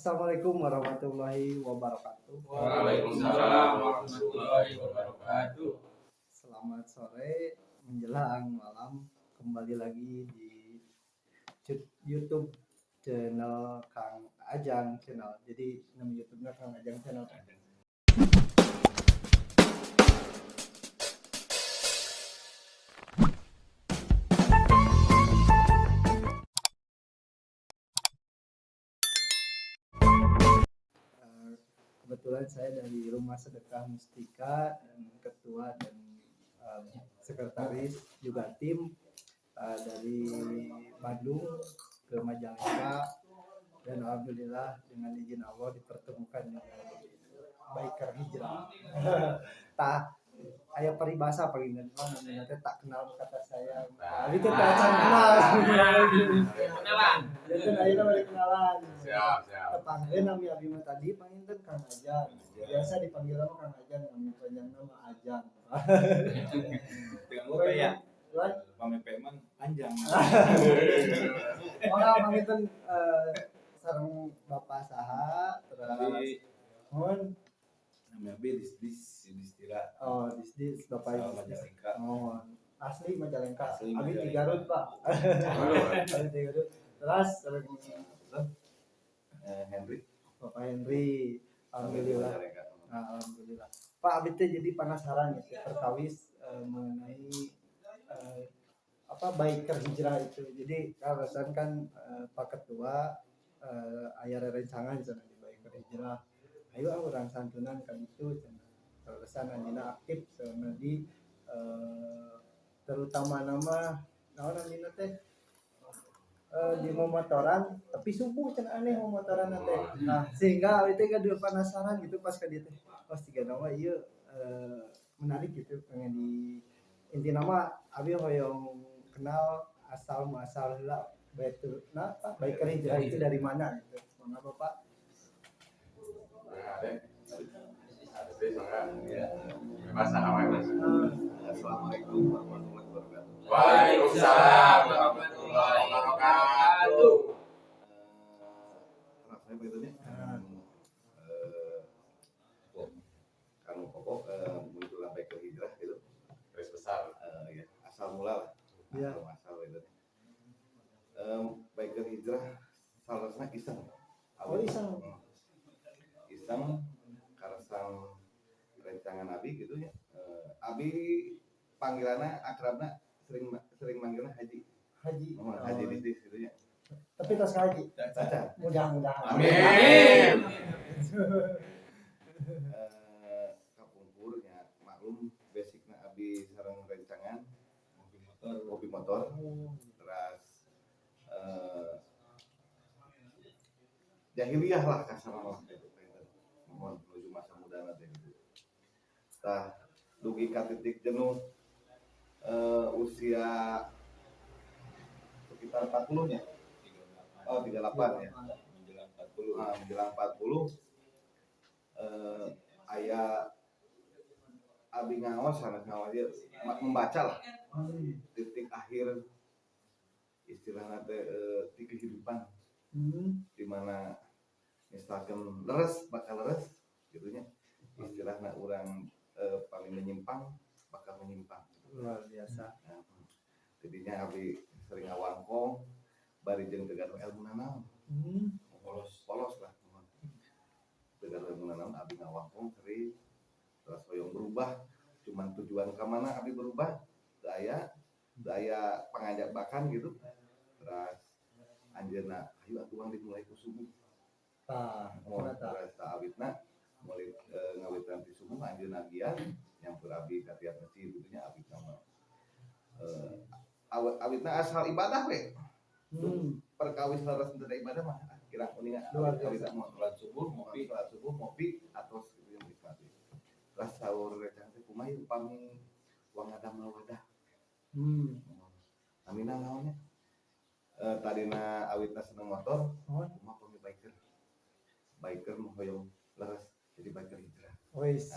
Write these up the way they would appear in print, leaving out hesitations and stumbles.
Assalamualaikum warahmatullahi wabarakatuh. Waalaikumsalam warahmatullahi wabarakatuh. Selamat sore menjelang malam, kembali lagi di YouTube channel Kang Ajang channel. Jadi nama YouTube-nya Kang Ajang channel. Kebetulan saya dari Rumah Sedekah Mustika dan ketua dan sekretaris juga tim dari Bandung ke Majalengka, dan alhamdulillah dengan izin Allah dipertemukan dengan biker hijrah. Aya peribahasa paling namanya tak kenal kata saya. Itu tak kenal. Kenalan. Itu ayeuna bari kenalan. Siap. Panggil nama abi mah tadi panggil Kang Ajang. Biasa dipanggil nama Kang Ajang, nama panjang nama Ajang. Dengan gue ya, Tuan, Mame Peman panjang. orang panggilkan sareng Bapak saha, terus mohon Namanya B Distira. oh dis Bapak Majalengka. oh asli Majalengka. Asli Abi Majalengka. di Garut, Pak. Abi di Garut. Terus Henry. Bapak Henry, alhamdulillah. Majalengka. Alhamdulillah. Pak Abi teh jadi penasaran ya perkawis mengenai biker hijrah itu. Jadi alasan kan Pak Ketua aya rerencangan sana di biker hijrah. Ayo orang santunan kan itu terkesan anjina aktif sana di terutama nama naon anjina teh di motoran tapi subuh cenah aneh motoran teh. Nah, sehingga awet teh gaduh penasaran gitu pas ka dieu teh. Pas tiga nama ieu menarik gitu pengen di inti nama abi hoyong kenal asal muasal heula biker hijrah itu dari mana gitu. Monggo Bapak. Assalamualaikum warahmatullahi wabarakatuh. Waalaikumsalam warahmatullahi wabarakatuh. Anak saya betulnya Kang Pokok muncul sampai ke hijrah gitu. Garis besar. Ya, asal mula lah. Iya. Asal itu. Biker hijrah salasna iseng. Oh, iseng. Iseng karesang rencangan abi gitu ya. Abi panggilannya akrabna sering manggilnya Haji. Haji. Haji Disdis gitu ya. Tapi tas haji. Caca. Mudah-mudahan. Amin. Kapungkurnya maklum basicnya abi sareng rencangan mobil motor. Terus jahiliyah lah kasar mah gitu. Mohon menuju masa muda nanti gitu. Tah dugi ka titik jenuh usia sekitar 40 nya. Oh 38 ya. Menjelang 40 aya abi ngaos sanes ngaos dia membaca lah titik akhir istilahnya di kehidupan di mana misalkan bakal leres gitunya istilahnya orang paling menyimpang bakal menyimpang Luar biasa. nah, jadinya abi sering ngawangkong bari jeung tegaru ilmu nanaon polos lah tegaru ilmu nanaon abi ngawangkong sering terus hoyong berubah cuman tujuan ke mana abi berubah daya pengajak bakan gitu terus anjeunna ayo atuh dimulai ku subuh terus abitna mulai ngawitan di subuh anjeunna gian nyampur abi ka tiap masjid gitunya abitna mah awitna asal ibadah we perkawis laras teu ibadah mah kira kuningan awitna mau salat subuh ngopi atos gitu nikmati terus sahur recan teh kumaha upami wangadam wadah amina naonnya tadina awitna seneng motor kumaha pami biker mah hoyong leres jadi biker hijrah. Wis.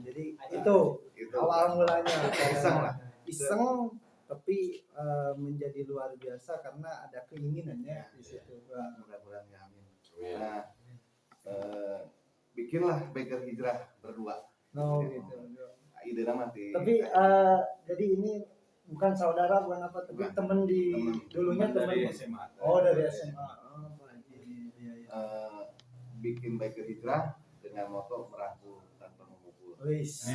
Jadi itu awal mulanya iseng tapi menjadi luar biasa karena ada keinginannya di situ. Mudah-mudahan ya amin. Nah, bikinlah Biker Hijrah berdua. Oh gitu. Ide nama di. Tapi jadi ini bukan saudara bukan apa tapi Bukan. temen di Temen. dulunya dari temen. SMA. Oh dari SMA. Oh Pak Haji. Iya iya. Bikin Biker Hijrah dengan moto merangkul tanpa memukul. Wis.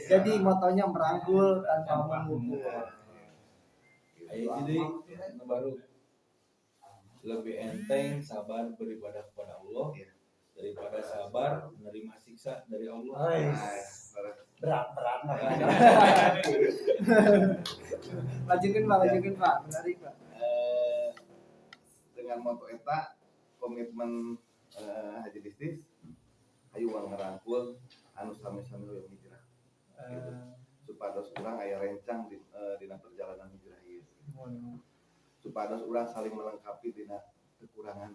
Jadi motonya merangkul tanpa memukul. Ayo jadi baru lebih enteng sabar beribadah kepada Allah Iya. daripada sabar menerima siksa dari Allah. Wis. Nah, Berat mah. Lanjutkan Pak, menarik Pak. dengan moto eta komitmen Haji Distis ayo uang ngerangkul anu sami-sami hoyong hijrah supados urang aya rencang dina perjalanan hijrah ieu supados urang saling melengkapi dina kekurangan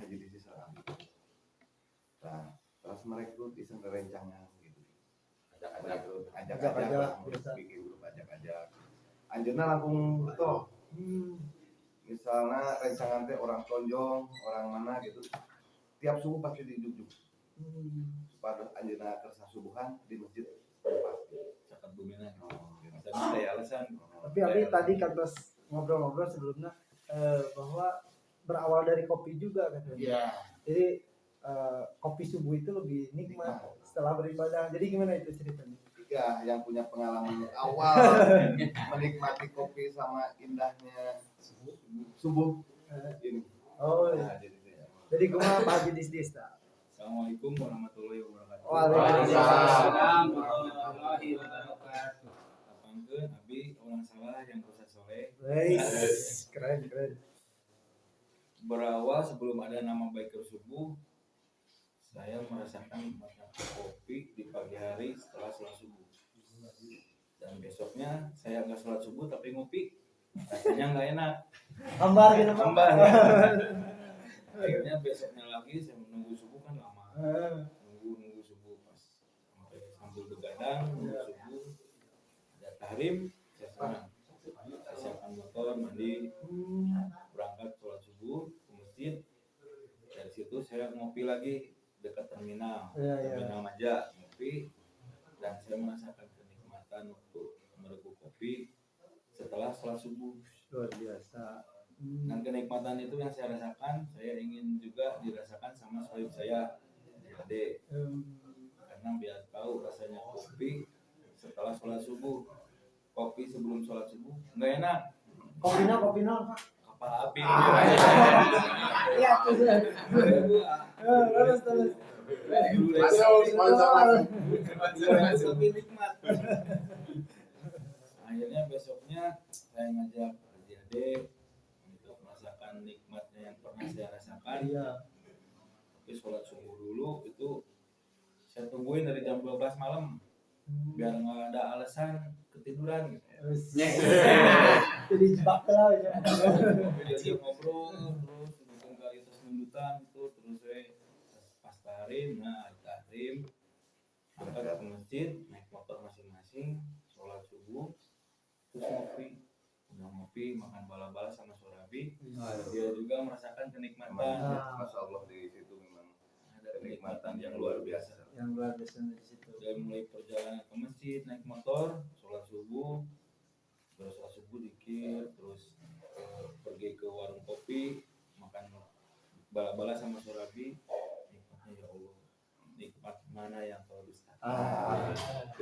Haji Distis sareng abdi. Nah, terus merekrut iseng rencangan gitu. Ajak-ajak bikin grup ajak-ajak. Anjeunna langsung toh misalnya rencangan teh orang tonjong orang mana gitu tiap subuh pasti dijujuk pada anjeunna kersa subuhan di masjid pasti Cakat bumina. gitu. Dan ada alasan. Tapi Abi tadi kan terus ngobrol-ngobrol sebelumnya bahwa berawal dari kopi juga katanya. Iya. Jadi kopi subuh itu lebih nikmat setelah beribadah. Jadi gimana itu ceritanya? Tiga yang punya pengalaman awal menikmati kopi sama indahnya subuh ini. Oh, Nah, iya. jadi Jadi gua Pak Haji Distis tak? Assalamualaikum warahmatullahi wabarakatuh. Waalaikumsalam. warahmatullahi wabarakatuh. Apangkeun abi orang salah yang dosa soleh. Wes, keren. Berawal sebelum ada nama Biker Subuh, saya merasakan nikmatnya kopi di pagi hari setelah sholat subuh. Dan besoknya saya nggak sholat subuh tapi ngopi, rasanya nggak enak. Hambar gitu Pak. Hambar. Akhirnya besoknya lagi saya menunggu subuh kan lama. Nunggu subuh pas sambil begadang nunggu subuh. Ada tahrim, saya senang. Saya siapkan motor, mandi, berangkat sholat subuh ke masjid. Dari situ saya ngopi lagi dekat terminal, terminal Maja, ngopi. Dan saya merasakan kenikmatan waktu mereguk kopi setelah sholat subuh. Luar biasa. Dan kenikmatan itu yang saya rasakan, saya ingin juga dirasakan sama sohib saya, Ade. Karena biar tahu rasanya kopi setelah sholat subuh. Kopi sebelum sholat subuh nggak enak. Kopi nol Pak. Kapal api. Iya tuh. Terus. Kopi nikmat. Akhirnya besoknya saya ngajak Haji Ade untuk merasakan nikmatnya yang pernah saya rasakan. Iya. Tapi sholat subuh dulu itu saya tungguin dari jam 12 malam biar nggak ada alasan ketiduran gitu. Jadi jebak lah ya. Jadi ngobrol terus dukung kali terus mundutan itu terus pas tahrim, berangkat ke masjid naik motor masing-masing sholat subuh terus ngopi makan bala-bala sama Sorabi. Dia juga merasakan kenikmatan. Masya Allah di situ memang Ada kenikmatan yang luar biasa. Yang luar biasa di situ. Dari mulai perjalanan ke masjid naik motor sholat subuh terus sholat subuh dikir terus pergi ke warung kopi makan bala-bala sama Sorabi. Nikmatnya ya Allah, nikmat mana yang kau dusta.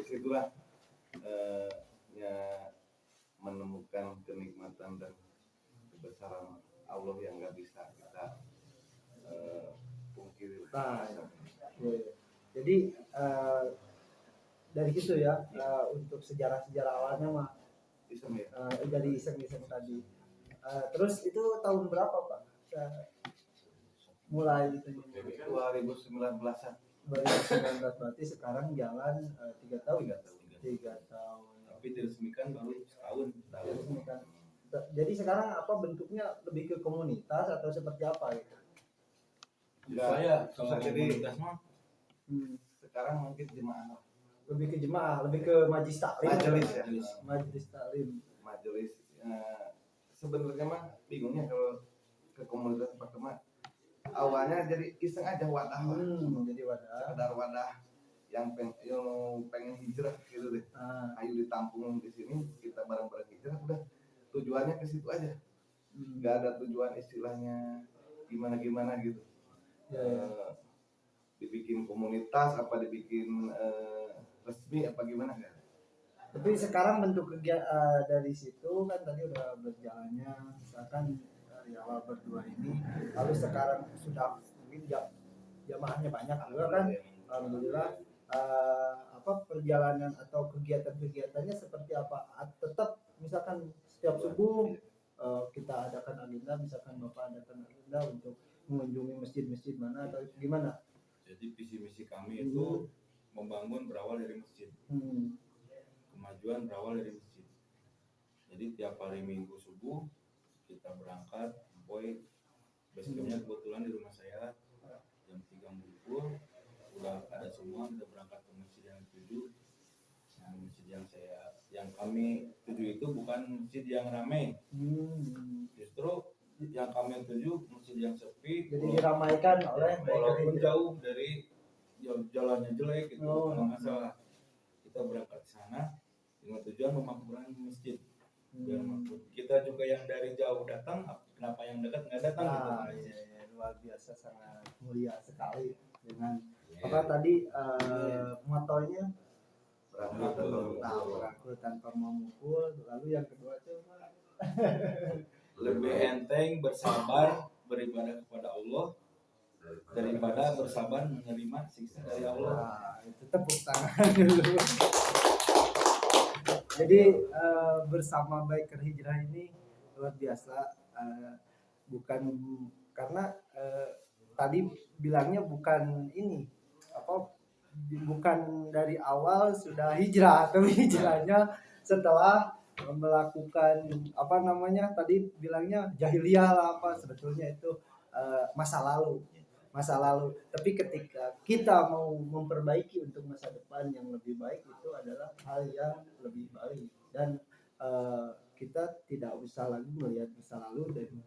Disitulah ya menemukan kenikmatan dan kebesaran Allah yang nggak bisa kita pungkiri. Nah, jadi dari situ ya untuk sejarah awalnya mah Iseng ya. dari iseng-iseng tadi. Terus itu tahun berapa Pak? Mulai itu 2019-an. 2019 berarti sekarang jalan 3 tahun. 3 tahun. Tapi diresmikan baru setahun. Diresmikan. Jadi sekarang apa bentuknya lebih ke komunitas atau seperti apa gitu? Saya susah kalau jadi komunitas mah sekarang mungkin jemaah Lebih ke jemaah, lebih ke majlis taklim. majelis ya. Majelis taklim. Majelis sebenarnya mah bingungnya kalau ke komunitas pertama awalnya jadi iseng aja wadah lah. Jadi wadah. Sekedar wadah yang pengen hijrah gitu deh. Ayo ditampung di sini, kita bareng-bareng hijrah, udah tujuannya ke situ aja. Gak ada tujuan istilahnya gimana gitu. Dibikin komunitas apa dibikin resmi apa gimana kan? Tapi sekarang bentuk kegiatan dari situ kan tadi udah berjalannya, misalkan dari awal berdua ini, lalu sekarang sudah mungkin jamaahnya banyak juga kan, alhamdulillah. Apa perjalanan atau kegiatan-kegiatannya seperti apa? Tetap misalkan setiap subuh kita adakan agenda, misalkan Bapak adakan agenda untuk mengunjungi masjid-masjid mana atau gimana? Jadi visi misi kami itu membangun berawal dari masjid. Kemajuan berawal dari masjid. Jadi tiap hari Minggu subuh kita berangkat, boy basecampnya kebetulan di rumah saya jam 3 ngumpul, udah ada semua, kita berangkat ke masjid yang tuju. Nah, masjid yang kami tuju itu bukan masjid yang ramai, justru yang kami tuju masjid yang sepi. Jadi diramaikan oleh walaupun jauh dari jalannya jelek gitu, nggak masalah. Kita berangkat ke sana dengan tujuan memakmurkan masjid. Biar kita juga yang dari jauh datang, kenapa yang dekat nggak datang? Iya, luar biasa, sangat mulia sekali dengan apa tadi motonya berangkat tanpa memukul. Lalu yang kedua coba lebih enteng bersabar beribadah kepada Allah daripada bersabar menerima siksa dari Allah. Itu tepuk tangan dulu. Jadi bersama Biker Hijrah ini luar biasa, bukan karena tadi bilangnya bukan ini apa, bukan dari awal sudah hijrah, tapi hijrahnya setelah melakukan apa namanya tadi bilangnya jahiliyah lah apa, sebetulnya itu masa lalu. Tapi ketika kita mau memperbaiki untuk masa depan yang lebih baik, itu adalah hal yang lebih baik, dan kita tidak usah lagi melihat masa lalu dan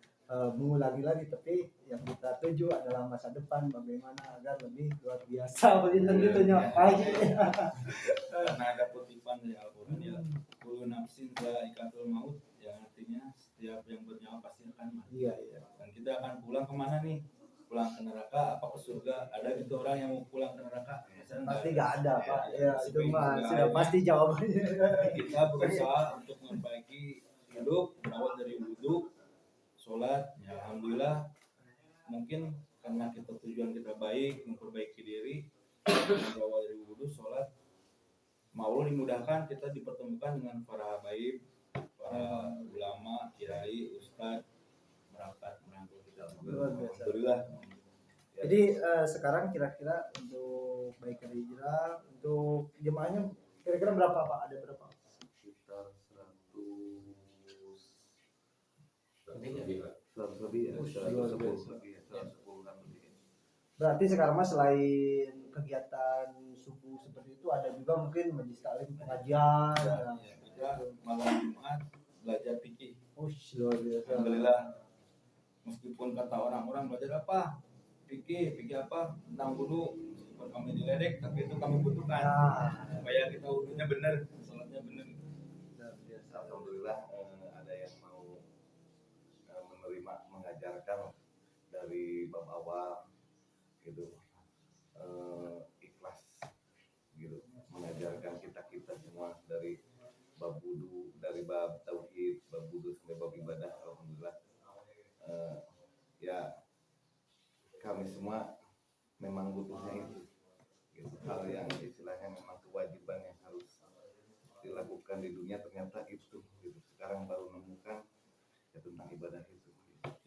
mengulangi lagi, tapi yang kita tuju adalah masa depan, bagaimana agar lebih luar biasa begitu nyapai. Karena ada kutipan dari Al-Quran ya, kullu nafsin dha'iqatul maut, yang artinya setiap yang bernyawa pasti akan mati. Iya. Dan kita akan pulang kemana nih? Pulang ke neraka apa ke surga? Ada gitu orang yang mau pulang ke neraka? Pasti nggak ada, Pak. Ya, itu mah Enggak sudah ada. pasti jawabannya. Kita berusaha untuk memperbaiki hidup berawal dari wudhu, sholat. Ya, alhamdulillah, mungkin karena tujuan kita baik, memperbaiki diri, berawal dari wudhu, sholat, mau Allah dimudahkan kita dipertemukan dengan para habaib, para ulama, kiai, ustadz, merangkul kita. Alhamdulillah. Jadi sekarang kira-kira untuk Biker Hijrah, untuk jemaahnya kira-kira berapa, Pak? Ada berapa? Sekitar 100 lebih lah. 100 lebih ya, 110 lebih ya, 110-an lebih. Berarti sekarang mah selain kegiatan subuh seperti itu, ada juga mungkin majelis taklim, pengajian. Kita malam Jumat belajar fikih. Luar biasa. Alhamdulillah. Meskipun kata orang-orang belajar apa? Fikih apa? Tentang wudu. Meskipun kami diledek, tapi itu kami butuhkan. Supaya kita wudunya benar, sholatnya benar. Luar biasa. Alhamdulillah ada yang mau menerima mengajarkan dari bab awal gitu, ikhlas gitu, mengajarkan kita semua dari bab wudu, dari bab tauhid, bab wudu sampai bab ibadah. Alhamdulillah ya kami semua memang butuhnya itu gitu. Hal yang istilahnya memang kewajiban yang harus dilakukan di dunia, ternyata itu gitu. Sekarang baru menemukan ya tentang ibadah itu.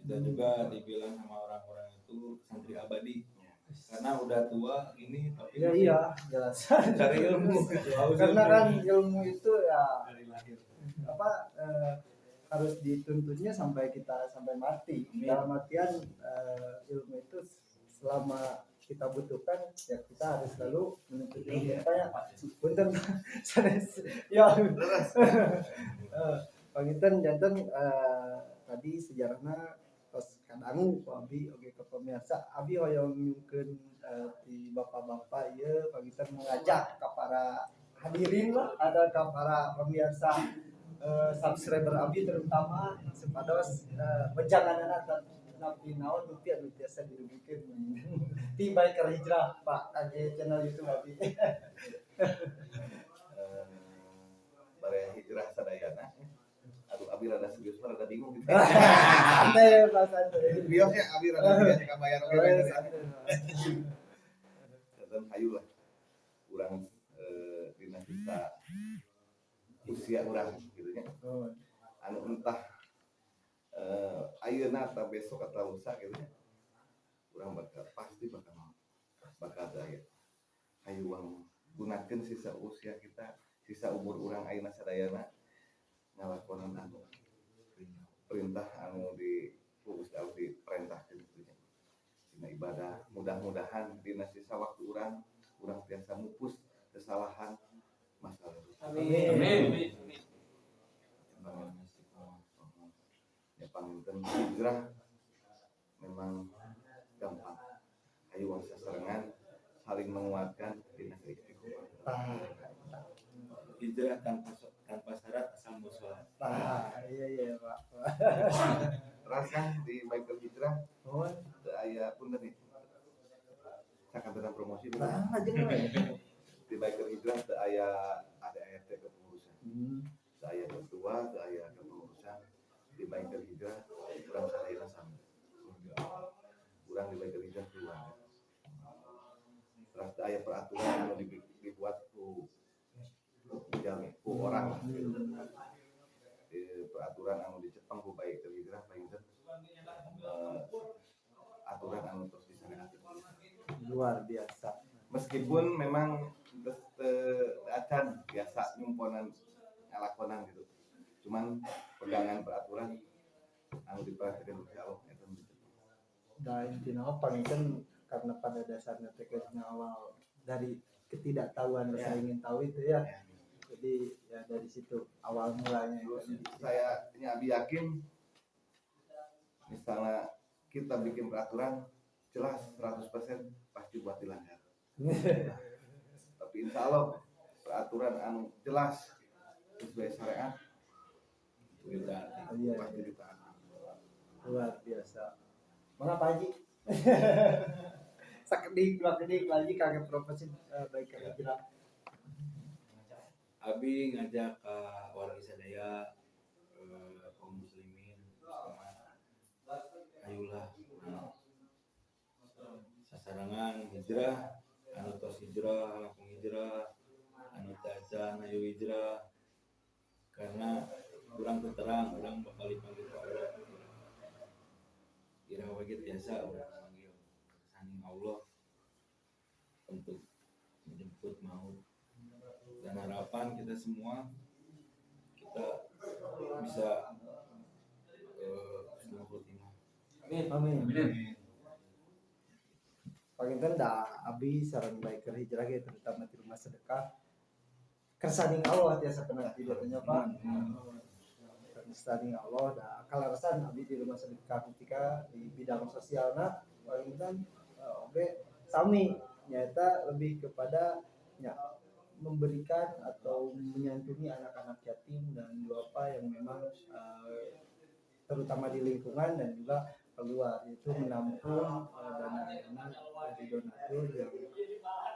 Kita juga dibilang sama orang-orang itu santri abadi, karena udah tua ini tapi Iya, jelas. cari ilmu. Karena kan ilmu itu ya dari lahir. apa harus dituntutnya sampai mati. Dalam artian ilmu itu selama kita butuhkan ya kita harus selalu menuntut ilmu. Kayak punten ya panginten janten tadi sejarahnya tos kadangu ku abi oge ke pemirsa abi hoyong nyungkeun ti bapak-bapak ieu pagitan mengajak ka para hadirin lah ada ka para pemirsa subscriber abi terutama supados bejanganana tapi naon rupiah anu biasa dirugikeun ti Biker Hijrah Pak kage channel YouTube abi. Bare hijrah sadayana. Aduh, abi rada serius mah rada bingung gitu. Santai Pak santai. Biosnya abi rada tidak kabayar oge tadi. Dan hayu lah. Urang dina kita usia urang gitu nya. Anu entah ayeuna atau besok atau lusa gitu nya. Urang pasti bakal daya. Hayu uang gunakeun sisa usia kita, sisa umur urang ayeuna sadayana ngalakonan anu perintah anu di Gusti Allah diperintahkeun kitu nya. Dina ibadah, mudah-mudahan dina sisa waktu urang biasa mupus kesalahan masa lalu. Amin. Ya panginten hijrah memang gampang. Ayo wang sasarengan saling menguatkan dina istiqomah. Hijrah tanpa syarat asal musola. Iya Pak. Rasa di Biker Hijrah Oh, teu aya punten nih. Sakantenan promosi aja di Biker Hijrah teu aya ADART kepengurusan. Teu aya ketua, teu aya kepengurusan. Di Biker Hijrah urang sadayana sama. Urang di Biker Hijrah keluarga. Terus teu aya peraturan anu dibuat ku jami ku orang. Peraturan anu dicepeng ku Biker Hijrah painten aturan anu terus disareakeun. luar biasa. Meskipun memang acan biasa nyumponan ngalakonan gitu. Cuman pegangan peraturan anu diperhatikan Gusti Allah eta Dan intinya panginten karena pada dasarnya tekadnya awal dari ketidaktahuan rasa ingin tahu itu ya. Jadi ya dari situ awal mulanya. saya abi yakin misalnya kita bikin peraturan jelas 100% pasti buat dilanggar. Tapi insya Allah peraturan anu jelas sesuai syariat Iya, pasti ditaati. luar biasa. Mana Pak Haji? Sakedik dua kedik lagi kagak profesi Biker Hijrah. Abi ngajak ke warga sadaya kaum muslimin ayulah sasarangan hijrah anu tos hijrah langsung hijrah anu cacan ayo hijrah karena kurang terang kurang bakal dipanggil ke Allah kira wajib biasa orang panggil kesaning Allah untuk menjemput maut dan harapan kita semua kita bisa husnul khotimah. Amin. Panginten da abi sareng Biker Hijrah ge terutama di rumah sedekah. Kesaning Allah tiasa kena tidaknya Pak. Kesaning Allah da kalarasan abi di rumah sedekah ketika di bidang sosialna panginten oge sami nyata lebih kepada memberikan atau menyantuni anak-anak yatim dan duafa yang memang terutama di lingkungan dan juga keluar itu menampung dana-dana dari donatur yang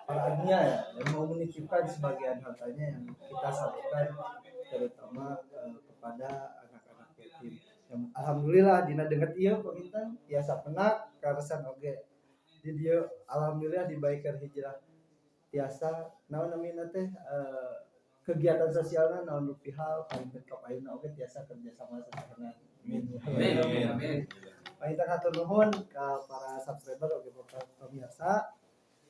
para dunia ya dan mau menitipkan sebagian hartanya yang kita salurkan terutama kepada anak-anak yatim. Yang alhamdulillah dina denget ieu penginten tiasa penak karesan oge. Di dieu alhamdulillah di Biker Hijrah tiasa naon namina teh kegiatan sosialna naon rupihal paling dekat ayeuna oge tiasa kerja sama sesama. Amin. Kita hatur nuhun ka para subscriber oge pemirsa.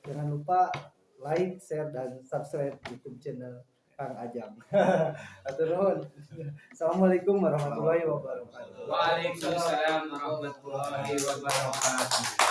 Jangan lupa like, share dan subscribe YouTube channel Kang Ajam. Hatur nuhun. Assalamualaikum warahmatullahi wabarakatuh. Waalaikumsalam warahmatullahi wabarakatuh.